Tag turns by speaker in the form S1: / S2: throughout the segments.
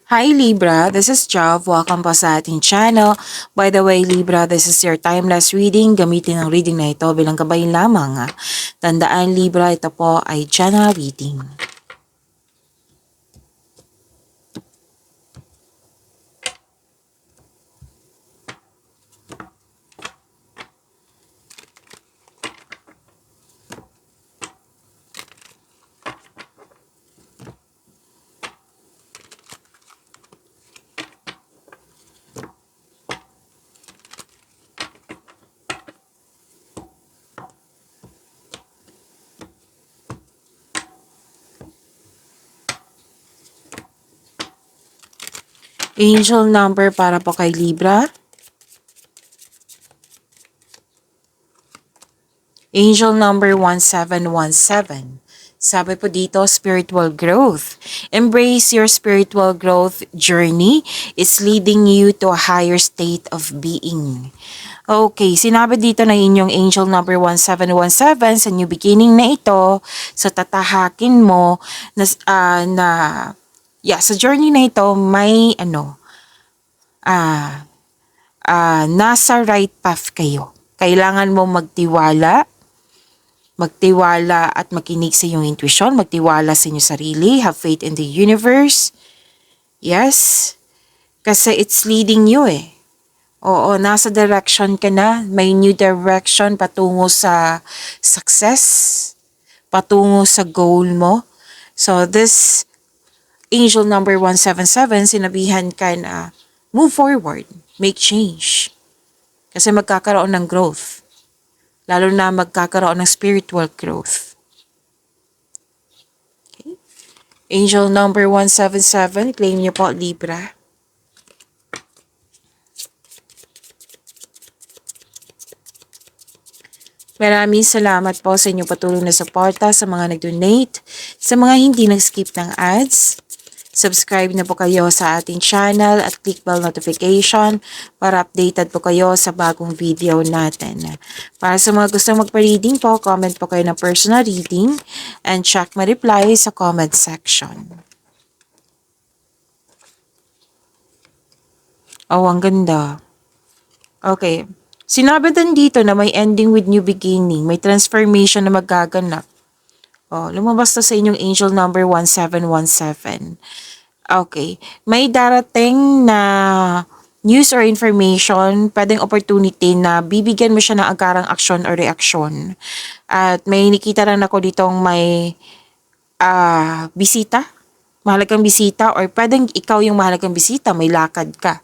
S1: Hi Libra, this is Jav. Welcome po sa ating channel. By the way Libra, this is your timeless reading. Gamitin ang reading na ito bilang gabayan lamang. Tandaan Libra, ito po ay general reading. Angel number para po kay Libra. Angel number 1717. Sabi po dito, spiritual growth. Embrace your spiritual growth journey. It's leading you to a higher state of being. Okay, sinabi dito na inyong angel number 1717 sa new beginning na ito, sa tatahakin mo sa journey na ito may nasa right path kayo. Kailangan mo magtiwala at makinig sa iyong intuition, magtiwala sa inyong sarili, have faith in the universe. Yes, kasi it's leading you Oo, nasa direction ka na, may new direction patungo sa success, patungo sa goal mo. So this angel number 177, sinabihan ka na move forward, make change. Kasi magkakaroon ng growth. Lalo na magkakaroon ng spiritual growth. Okay. Angel number 177, claim niyo po Libra. Maraming salamat po sa inyong patuloy na suporta, sa mga nag-donate, sa mga hindi nag-skip ng ads. Subscribe na po kayo sa ating channel at click bell notification para updated po kayo sa bagong video natin. Para sa mga gustong magpa-reading po, comment po kayo ng personal reading and check my reply sa comment section. Oh, ang ganda. Okay. Sinabi din dito na may ending with new beginning, may transformation na magaganap. Oh, lumabas to sa inyong angel number 1717. Okay. May darating na news or information, pwedeng opportunity na bibigyan mo siya ng agarang aksyon or reaksyon. At may nakita rin ako ditong may bisita, mahalagang bisita, or pwedeng ikaw yung mahalagang bisita, may lakad ka,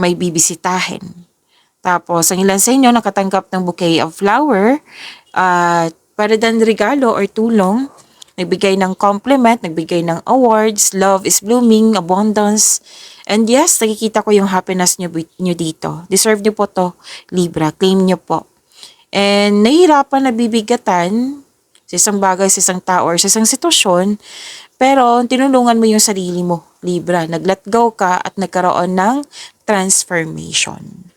S1: may bibisitahin. Tapos, ang ilan sa inyo nakatanggap ng bouquet of flower at para dan regalo or tulong, nagbigay ng compliment, nagbigay ng awards, love is blooming, abundance. And yes, nakikita ko yung happiness nyo dito. Deserve nyo po to, Libra. Claim nyo po. And nahihirapan na bibigatan sa isang bagay, sa isang tao, or sa isang sitwasyon, pero tinulungan mo yung sarili mo, Libra. Nag-let go ka at nagkaroon ng transformation.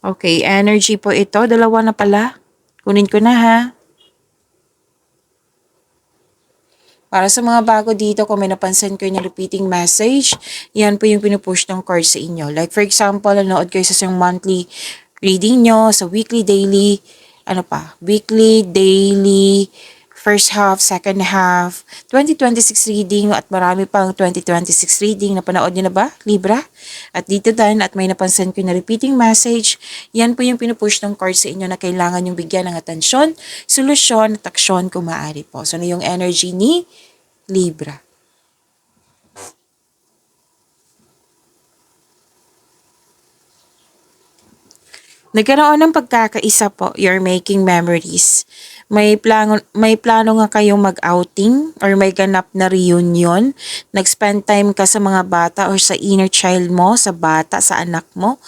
S1: Okay, energy po ito. Dalawa na pala. Kunin ko na ha. Para sa mga bago dito, kung may napansin kayo ng repeating message, yan po yung pinupush ng card sa inyo. Like for example, nanood kayo sa isang monthly reading nyo, sa weekly, daily, weekly, daily, first half, second half, 2026 reading at marami pang 2026 reading. Napanood nyo na ba, Libra? At dito din, at may napansin ko na repeating message, yan po yung pinupush ng card sa inyo na kailangan yung bigyan ng atensyon, solusyon at aksyon kung maaari po. So, ano yung energy ni Libra? Nagkaroon ng pagkakaisa po, you're making memories. May plano nga kayong mag-outing or may ganap na reunion. Nag-spend time ka sa mga bata or sa inner child mo, sa bata, sa anak mo.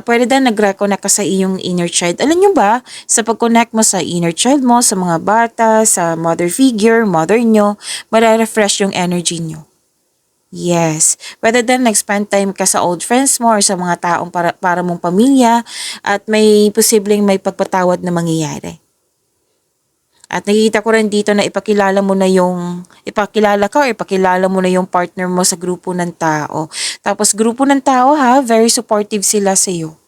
S1: Pwede din nag-reconnect ka sa iyong inner child. Alam nyo ba, sa pag-connect mo sa inner child mo, sa mga bata, sa mother figure, mother nyo, mare-refresh yung energy nyo. Yes. Whether then nag-spend time ka sa old friends mo or sa mga taong para mong pamilya at may posibleng may pagpatawad na mangyayari. At nakikita ko rin dito na ipakilala ka o ipakilala mo na yung partner mo sa grupo ng tao. Tapos grupo ng tao ha, very supportive sila sa iyo.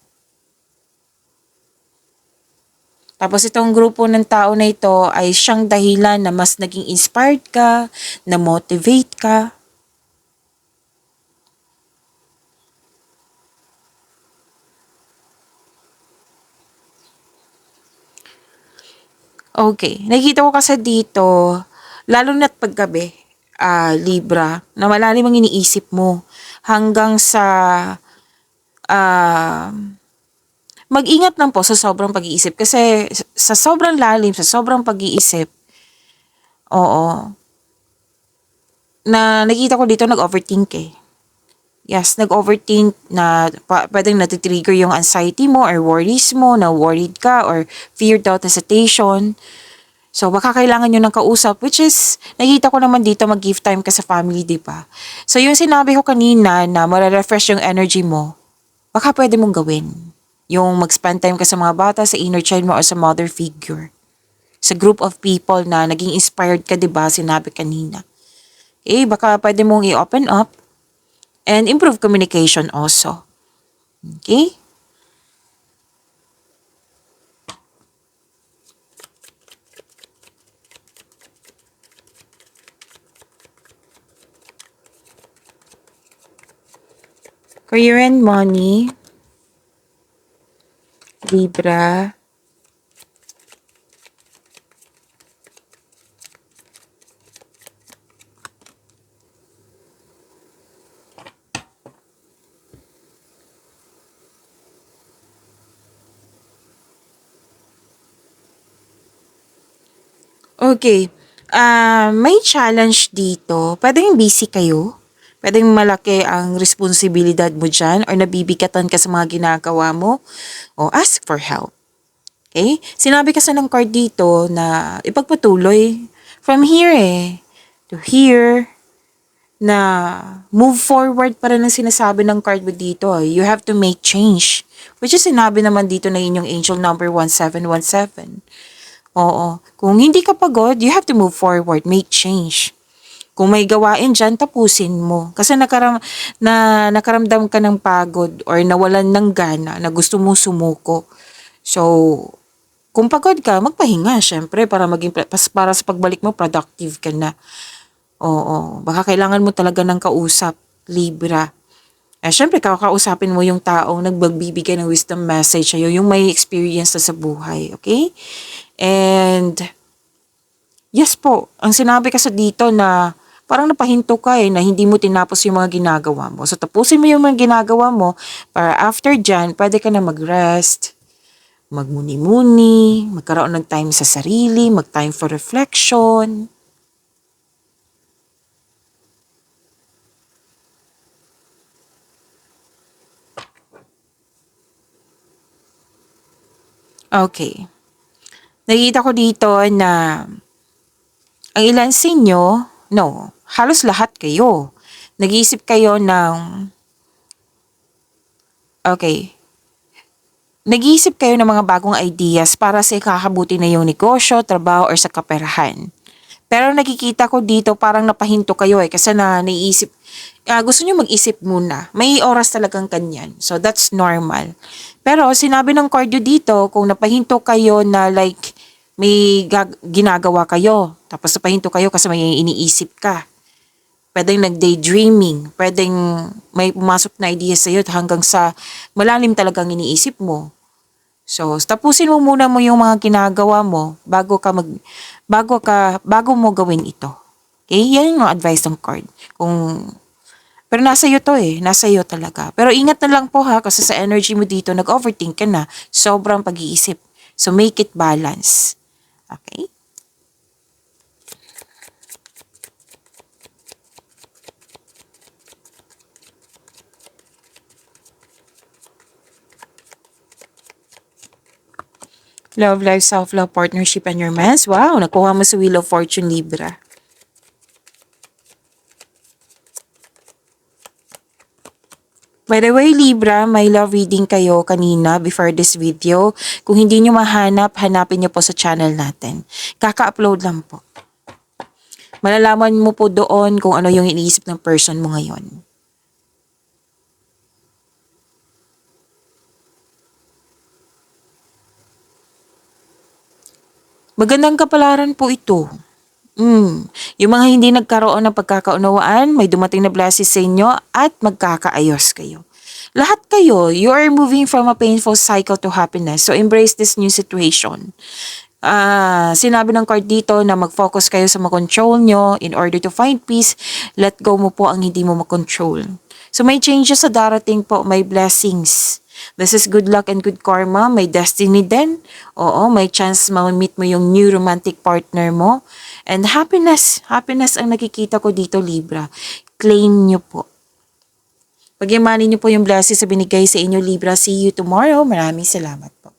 S1: Tapos itong grupo ng tao na ito ay siyang dahilan na mas naging inspired ka, na motivate ka. Okay, nakikita ko kasi dito, lalo na't paggabi, Libra, na malalim ang iniisip mo hanggang sa ah, mag-ingat lang po sa sobrang pag-iisip kasi sa sobrang lalim, sa sobrang pag-iisip, oo, na nakita ko dito nag-overthink eh. Yes, nag-overthink na pwedeng natitrigger yung anxiety mo or worries mo, na worried ka or fear, doubt, hesitation. So, baka kailangan nyo ng kausap, which is, nakita ko naman dito mag-give time ka sa family, di ba? So, yung sinabi ko kanina na mara-refresh yung energy mo, baka pwede mong gawin. Yung mag-spend time ka sa mga bata, sa inner child mo, or sa mother figure. Sa group of people na naging inspired ka, di ba? Sinabi kanina. Eh, baka pwede mong i-open up and improve communication also. Okay? Career and money, Libra. Okay. May challenge dito. Pwedeng busy kayo. Pwedeng malaki ang responsibilidad mo dyan or nabibigatan ka sa mga ginagawa mo. O ask for help. Okay? Sinabi kasi ng card dito na ipagpatuloy from here to here na move forward pa rin ang sinasabi ng card mo dito. You have to make change. Which is sinabi naman dito na inyong angel number 1717. Oo. Kung hindi ka pagod, you have to move forward, make change. Kung may gawain dyan, tapusin mo. Kasi nakaramdam ka ng pagod or nawalan ng gana na gusto mo sumuko. So, kung pagod ka, magpahinga, syempre, para sa pagbalik mo, productive ka na. Oo. Baka kailangan mo talaga ng kausap, Libra. Syempre, kakausapin mo yung taong nagbibigay ng wisdom message sa'yo, yung may experience na sa buhay, okay? And, yes po, ang sinabi kasi dito na parang napahinto ka na hindi mo tinapos yung mga ginagawa mo. So, tapusin mo yung mga ginagawa mo para after dyan, pwede ka na mag-rest, magmuni-muni, magkaroon ng time sa sarili, mag-time for reflection. Okay. Nakita ko dito na ang ilan sa inyo, no, halos lahat kayo, nag-iisip kayo ng, okay, nag-iisip kayo ng mga bagong ideas para sa ikakabuti na yung negosyo, trabaho, or sa kaperahan. Pero nakikita ko dito parang napahinto kayo kasi naiisip, gusto nyo mag-isip muna. May oras talagang kanyan. So that's normal. Pero sinabi ng cardio dito, kung napahinto kayo na like may ginagawa kayo, tapos napahinto kayo kasi may iniisip ka. Pwedeng nag-daydreaming, pwedeng may pumasok na idea sa'yo hanggang sa malalim talagang iniisip mo. So, tapusin mo muna yung mga ginagawa mo bago mo gawin ito. Okay? Yan yung advice ng card. Pero nasa iyo to nasa iyo talaga. Pero ingat na lang po ha, kasi sa energy mo dito, nag-overthink ka na, sobrang pag-iisip. So, make it balance. Okay? Love, life, self-love, partnership, and romance. Wow, nakuha mo sa Wheel of Fortune, Libra. By the way, Libra, may love reading kayo kanina before this video. Kung hindi nyo mahanap, hanapin nyo po sa channel natin. Kaka-upload lang po. Malalaman mo po doon kung ano yung iniisip ng person mo ngayon. Magandang kapalaran po ito. Yung mga hindi nagkaroon ng pagkakaunawaan, may dumating na blessings sa inyo at magkakaayos kayo. Lahat kayo, you are moving from a painful cycle to happiness. So embrace this new situation. Sinabi ng card dito na mag-focus kayo sa mag-control nyo in order to find peace. Let go mo po ang hindi mo mag-control. So may changes sa darating po, may blessings. This is good luck and good karma. May destiny din. Oo, may chance ma-meet mo yung new romantic partner mo. And happiness. Happiness ang nakikita ko dito, Libra. Claim nyo po. Pagyamanin nyo po yung blessings sa binigay sa inyo, Libra. See you tomorrow. Maraming salamat po.